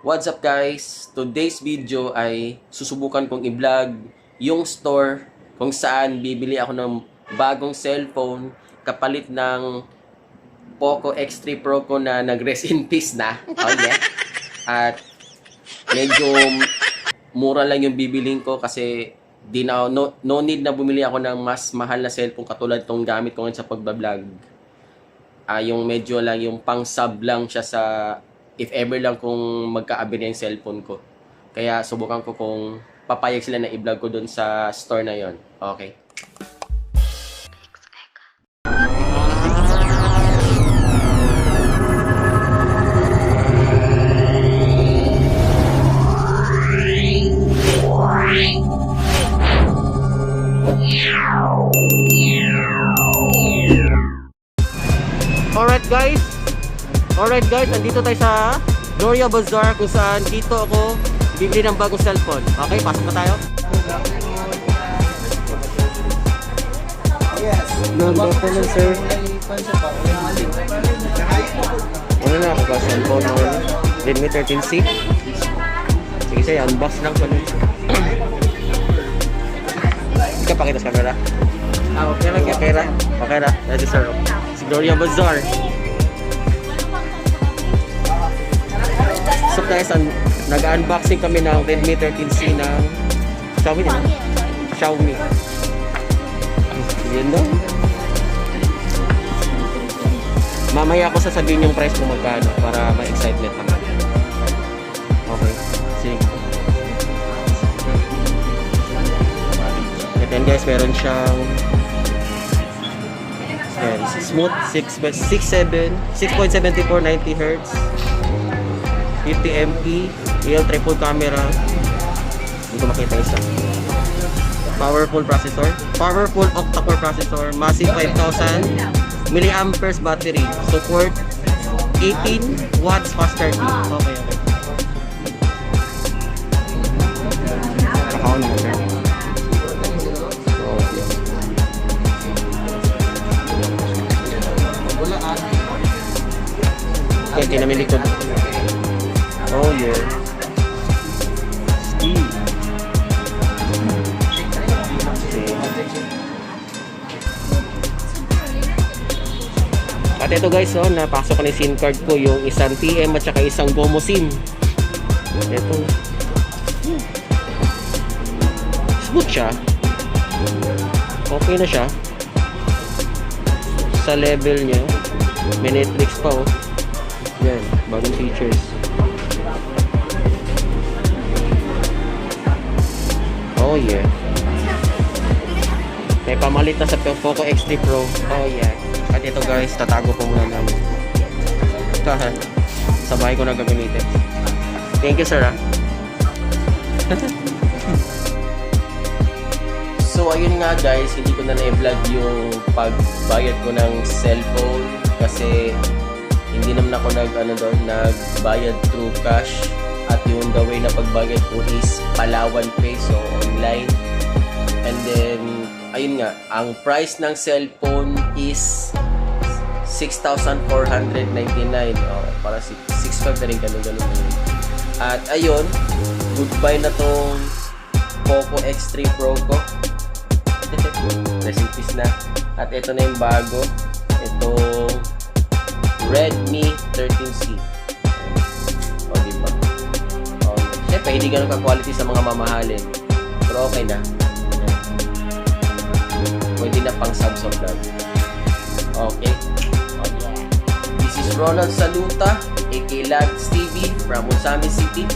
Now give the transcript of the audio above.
What's up guys? Today's video ay susubukan kong i-vlog yung store kung saan bibili ako ng bagong cellphone kapalit ng Poco X3 Pro ko na nag-rest in peace na. Oh yeah. At medyo mura lang yung bibilin ko kasi no need na bumili ako ng mas mahal na cellphone katulad tong gamit ko ngayon sa pagbablog. Yung medyo lang yung pang sub lang siya sa if ever lang kung magkaabi na yung cellphone ko. Kaya subukan ko kung papayag sila na i-vlog ko dun sa store na yon. Okay. Alright guys, andito tayo sa Gloria Bazaar kung saan dito ako bibili ng bagong cellphone. Okay, pasok na tayo. Yes. Good afternoon, sir. Ano na ako ba? Cellphone ng Redmi 13C? Sige sir, unbox lang ko. Hindi ka pakita sa camera? Okay lang. Okay ra? Okay ra? Ready sir. Si Gloria Bazaar. So guys, nag-unboxing kami ng Redmi 13C ng Xiaomi din. Xiaomi. Yun daw. Mamaya ako sasabihin yung price kung magkano para may excitement naman. Okay. Sige. And then guys, meron siyang smooth 6.74 90 Hz 50MP real triple camera. Hindi ko makita isa. Powerful octa-core processor, massive 5,000 milliamperes battery, support 18 watts fast charging. Okay. Account mo sir. Okay, tinamili ko. Oh yeah. Steve. At ito guys, napasok ko na yung SIM card ko, yung isang TM at saka isang GOMO SIM. Ito. Smooth siya. Okay na siya. Sa level niya. May Netflix pa oh. Yan, bagong features. Oh yeah. May pamalit na sa Poco X3 Pro. Oh yeah. At ito guys, tatago ko muna namin. Sa bahay ko na gagamitin. Thank you sir. So ayun nga guys, hindi ko na na-vlog yung pagbayad ko ng cellphone kasi hindi naman ako nagbayad through cash. At yung the way na pagbayad ko is Palawan Pay, so online. And then, ayun nga, ang price ng cellphone is 6,499. Para 6,500 na rin ganun. At ayun, goodbye na tong Poco X3 Pro ko. Rest in peace na. At ito na yung bago. Itong Redmi 13C. Siyempre, hindi ganun ka-quality sa mga mamahalin. Pero okay na. Pwede na pang sub-vlog. Okay. This is Ronald Saluta, aka Lads TV from Usami City.